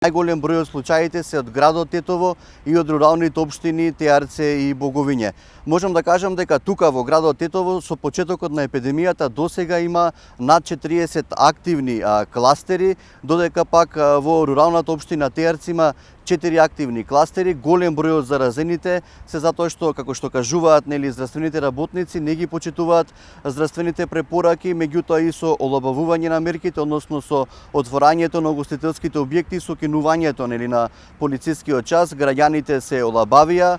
Најголем број од случаите се од градот Тетово и од руралните општини Теарце и Боговиње. Можам да кажам дека тука во градот Тетово со почетокот на епидемијата досега има над 40 активни кластери, додека пак во руралната општина Теарце има 4 активни кластери. Голем број од заразените се затоа што, како што кажуваат здравствените работници, не ги почитуваат здравствените препораки, меѓутоа и со олабавување на мерките, односно со отворањето на угостителските објекти, со кинувањето на полицискиот час, граѓаните се олабавија,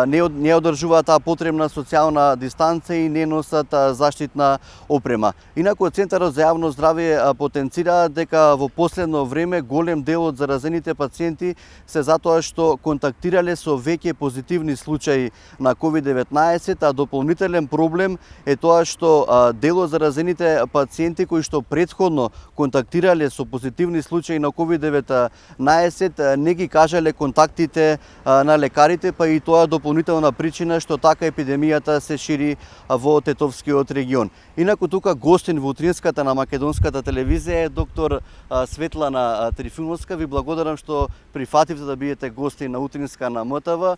не одржуваат таа потребна социјална дистанца и не носат заштитна опрема. Инаку Центарот за јавно здравје потенцира дека во последно време голем дел од заразените пациенти се затоа што контактирале со веќе позитивни случаи на COVID-19, а дополнителен проблем е тоа што дел од заразените пациенти кои што претходно контактирале со позитивни случаи на COVID-19 не ги кажале контактите на лекарите, па и тоа дополнителна причина што така епидемијата се шири во Тетовскиот регион. Инаку тука гостин во утринската на македонската телевизија е доктор Светлана Трифуновска. Ви благодарам што прифативте да бидете гости на утринска на МТВ.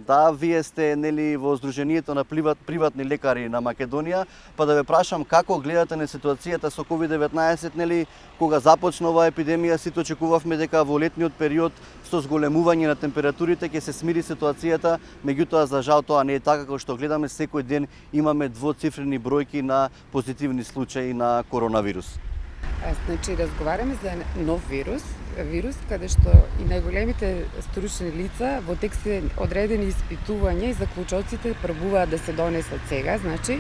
Да, вие сте во Сдруженијето на приватни лекари на Македонија, па да ве прашам како гледате на ситуацијата со COVID-19, кога започна оваа епидемија, сите очекувавме дека во летниот период со зголемување на температурите ќе се смири ситуацијата, меѓутоа за жал тоа не е така, како што гледаме секој ден имаме двоцифрени бројки на позитивни случаи на коронавирус. Значи, разговараме за нов вирус каде што и најголемите стручни лица во тек се одредени испитувања и заклучоците пробуваат да се донесат сега, значи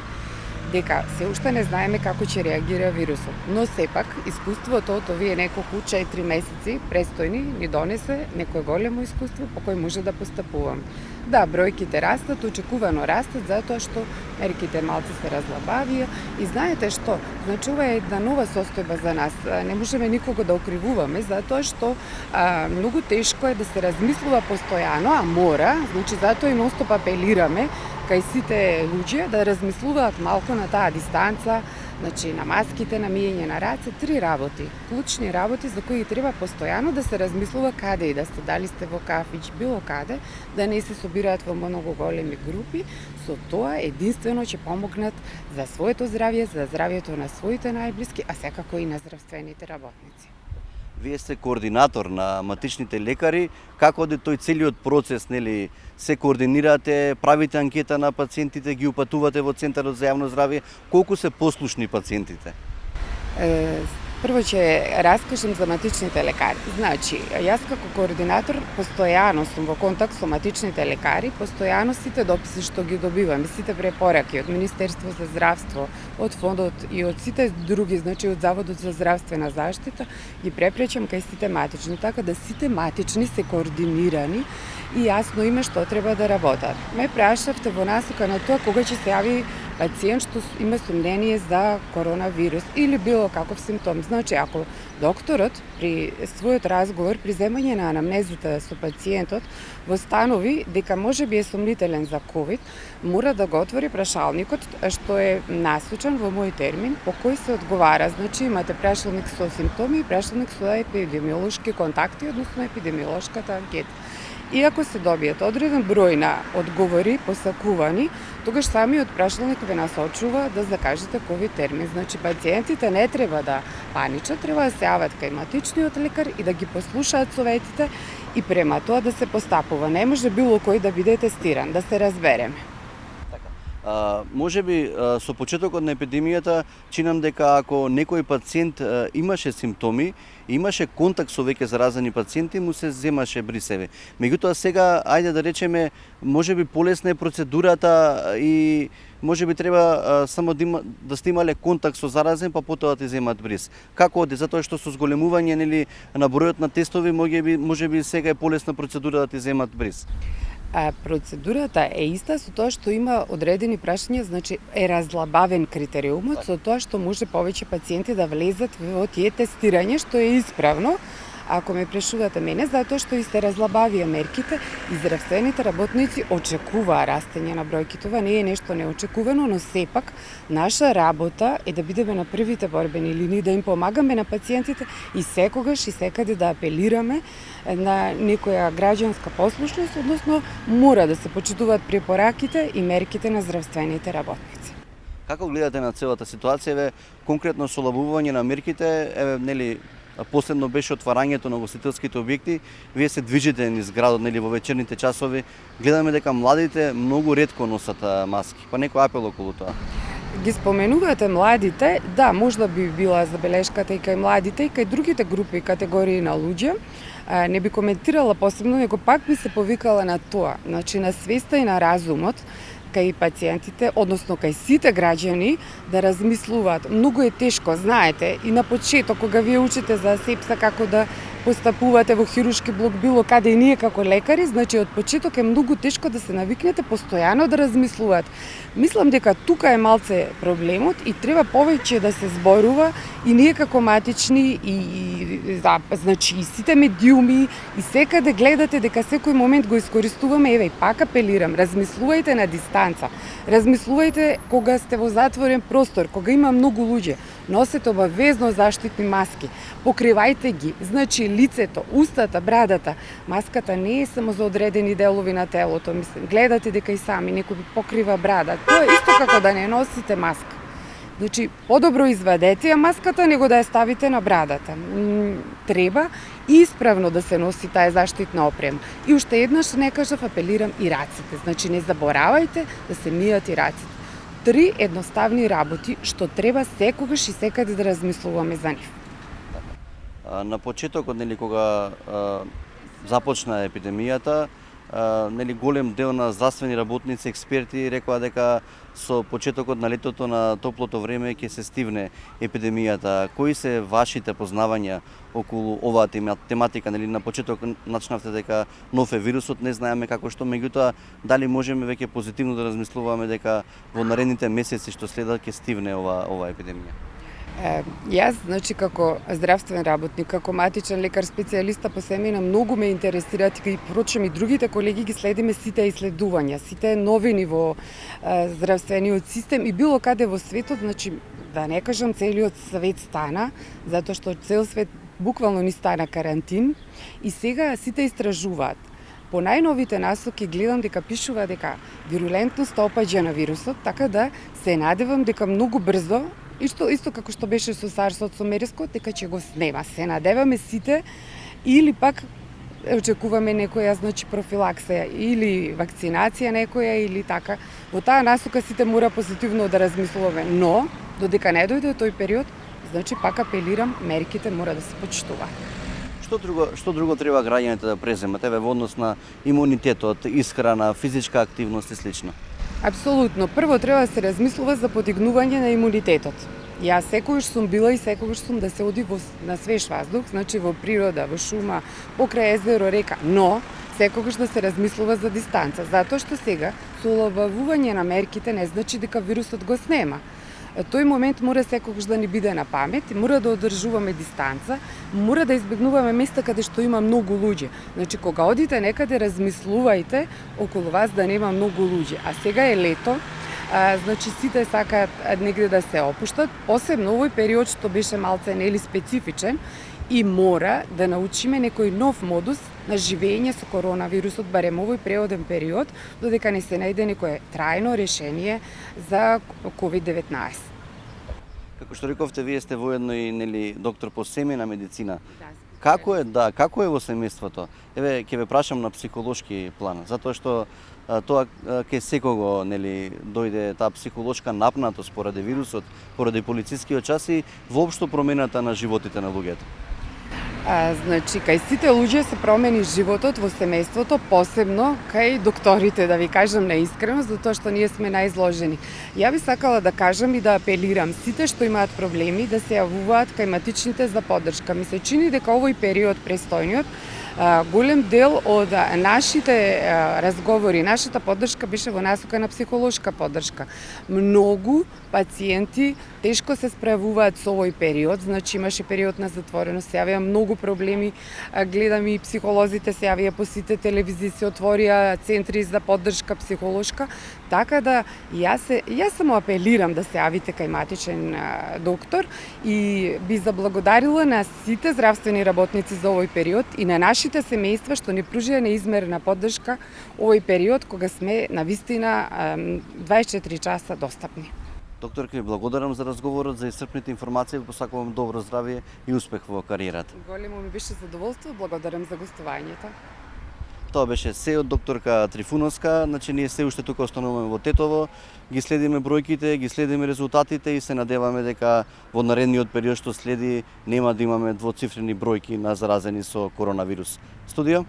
дека се уште не знаеме како ќе реагира вирусот. Но сепак искуството од овие неколку 4 месеци престојни ни донесе некое големо искуство по кој може да постапуваме. Да, бројките растат, очекувано растат, затоа што мерките малце се разлабавија и знаете што, значи ова е една нова состојба за нас. Не можеме никого да окривуваме, затоа што многу тешко е да се размислува постојано, а мора, значи затоа и ностоп апелираме кај сите луѓе да размислуваат малку на таа дистанца, значи на маските, на миење на раце, 3 работи, клучни работи за кои треба постојано да се размислува каде и да сте, дали сте во кафич, било каде, да не се собираат во многу големи групи, со тоа единствено ќе помогнат за своето здравје, за здравјето на своите најблиски, а секако и на здравствените работници. Вие сте координатор на матичните лекари, како оди тој целиот процес, се координирате, правите анкета на пациентите, ги упатувате во Центарот за јавно здравје, колку се послушни пациентите? Прво ќе раскажам за матичните лекари. Значи, јас како координатор постојано сум во контакт со матичните лекари, постојано сите дописи што ги добиваме, сите препораки од Министерство за здравство, од фондот и од сите други, значи од Заводот за здравствена заштита, ги препречам кај сите матични, така да сите матични се координирани и јасно име што треба да работат. Ме прашавте во насока на тоа кога ќе се јави пациент што има сомнение за коронавирус или било каков симптом. Значи, ако докторот при својот разговор, при земање на анамнезата со пациентот, востанови дека може би е сомнителен за COVID, мора да го отвори прашалникот, што е насочен во мој термин, по кој се одговара. Значи, имате прашалник со симптоми и прашалник со епидемиолошки контакти, односно епидемиолошката анкета. И ако се добијат одреден број на одговори посакувани, тогаш самиот прашалник ве насочува да закажете COVID термин. Значи, пациентите не треба да паничат, треба да се јават кај матичниот лекар и да ги послушаат советите и према тоа да се постапува. Не може било кој да биде тестиран, да се разбереме. Може би со почетокот на епидемијата чинам дека ако некој пациент имаше симптоми, имаше контакт со веќе заразени пациенти, му се земаше брисеве. Меѓутоа сега, ајде да речеме, може би полесна е процедурата и може би треба само да сте имале контакт со заразен, па потоа да ти земат бриз. Како оди? Затоа што со зголемување на бројот на тестови, може би сега е полесна процедура да ти земат бриз. Процедурата е иста со тоа што има одредени прашања, значи е разлабавен критериумот со тоа што може повеќе пациенти да влезат во тие тестирање, што е исправно, Ако ме прашувате мене, затоа што и се разлабавија мерките и здравствените работници очекуваа растење на бројки. Това не е нешто неочекувано, но сепак наша работа е да бидеме на првите борбени линии, да им помагаме на пациентите и секогаш и секаде да апелираме на некоја граѓанска послушност, односно мора да се почитуваат препораките и мерките на здравствените работници. Како гледате на целата ситуација, еве конкретно со лабување на мерките, еве нели последно беше отварањето на ugostителските објекти, вие се движите низ градот нели во вечерните часови, гледаме дека младите многу ретко носат маски, па некој апел околу тоа. Ги споменувате младите, да, можда би била забелешката и кај младите и кај другите групи и категории на луѓе. Не би коментирала посебно, него пак би се повикала на тоа, значи на свеста и на разумот кај пациентите, односно кај сите граѓани, да размислуваат. Многу е тешко, знаете, и на почеток кога вие учите за сепса како да постапувате во хируршки блок било каде и ние како лекари, значи од почеток е многу тешко да се навикнете постојано да размислуваат. Мислам дека тука е малце проблемот и треба повеќе да се зборува и ние како матични значи и сите медиуми и секаде гледате дека секој момент го искористуваме, еве и пак апелирам, размислувајте на дистанца. Размислувајте кога сте во затворен простор, кога има многу луѓе. Носете обавезно заштитни маски, покривајте ги, значи лицето, устата, брадата. Маската не е само за одредени делови на телото, мислам, гледате дека и сами некој ви покрива брада. Тоа е исто како да не носите маска. Значи, подобро извадете ја маската, него да ја ставите на брадата. Треба исправно да се носи таа заштитна опрема. И уште еднаш не кажав, апелирам и раците. Значи, не заборавајте да се мијат и раците. 3 едноставни работи што треба секогаш и секаде да размислуваме за нив. На почетокот, нели, кога започна епидемијата, нели, голем дел на здравствени работници, експерти рекоа дека со почетокот на летото на топлото време ќе се стивне епидемијата. Кои се вашите познавања околу оваа тематика? Нели, на почеток начнавте дека нов е вирусот, не знаеме како што, меѓутоа дали можеме веќе позитивно да размислуваме дека во наредните месеци што следат ќе стивне ова епидемија? Јас, значи, како здравствен работник, како матичен лекар специјалиста по семејна, многу ме интересираат и впрочем и другите колеги ги следиме сите исследувања, сите новини во здравствениот систем и било каде во светот, значи, да не кажам целиот свет стана, затоа што цел свет буквално ни стана карантин и сега сите истражуваат. По најновите насоки гледам дека пишува дека вирулентноста опаѓа на вирусот, така да се надевам дека многу брзо исто како што беше со SARS-от, со мерескот, дека ќе го снема. Се надеваме сите или пак очекуваме некоја, значи, профилаксија или вакцинација некоја или така. Во таа насока сите мора позитивно да размислуваме, но додека не дојде тој период, значи пак апелирам, мерките мора да се почитуваат. Што друго треба граѓаните да преземат, еве во однос на имунитетот, исхрана, физичка активност и слично? Апсолутно. Прво треба да се размислува за подигнување на имунитетот. Јас секогаш сум била и секогаш сум да се оди на свеж воздух, значи во природа, во шума, покрај езеро, река, но секогаш да се размислува за дистанца, затоа што сега со олабавување на мерките не значи дека вирусот го снема. Тој момент мора секогаш да ни биде на памет, мора да одржуваме дистанца, мора да избегнуваме места каде што има многу луѓе. Значи, кога одите некаде, размислувајте околу вас да нема многу луѓе. А сега е лето, значи сите сакаат негде да се опуштат, посебно овој период што беше малце нели специфичен и мора да научиме некој нов модус на живење со коронавирусот, барем овој преоден период, додека не се најде некое трајно решение за COVID-19. Како што рековте, вие сте воедно и нели доктор по семејна медицина. Како е во семејството? Еве ќе ве прашам на психолошки план, затоа што тоа ке секого нели дојде таа психолошка напнатост поради вирусот, поради полицискиот час и воопшто промената на животите на луѓето. Значи, кај сите луѓе се промени животот во семејството, посебно кај докторите, да ви кажам наискрено, затоа што ние сме најизложени. Ја би сакала да кажам и да апелирам сите што имаат проблеми да се јавуваат кај матичните за поддршка. Ми се чини дека овој период престојниот Голем дел од нашите разговори, нашата поддршка беше во насока на психолошка поддршка. Многу пациенти тешко се справуваат со овој период, значи имаше период на затвореност, се јавија многу проблеми, гледам и психолозите се јавија по сите телевизии, се отворија центри за поддршка психолошка, така да јас само апелирам да се јавите кај матичен доктор и би заблагодарила на сите здравствени работници за овој период и на нашите семејства што ни пружија неизмерна поддршка овој период кога сме на вистина 24 часа достапни. Докторке, ви благодарам за разговорот, за исцрпните информации, ви посакувам добро здравје и успех во кариерата. Големо ми беше задоволство, благодарам за гостувањето. Тоа беше се од докторка Трифуновска, значи ние се уште тука остануваме во Тетово, ги следиме бројките, ги следиме резултатите и се надеваме дека во наредниот период што следи нема да имаме двоцифрени бројки на заразени со коронавирус. Студио?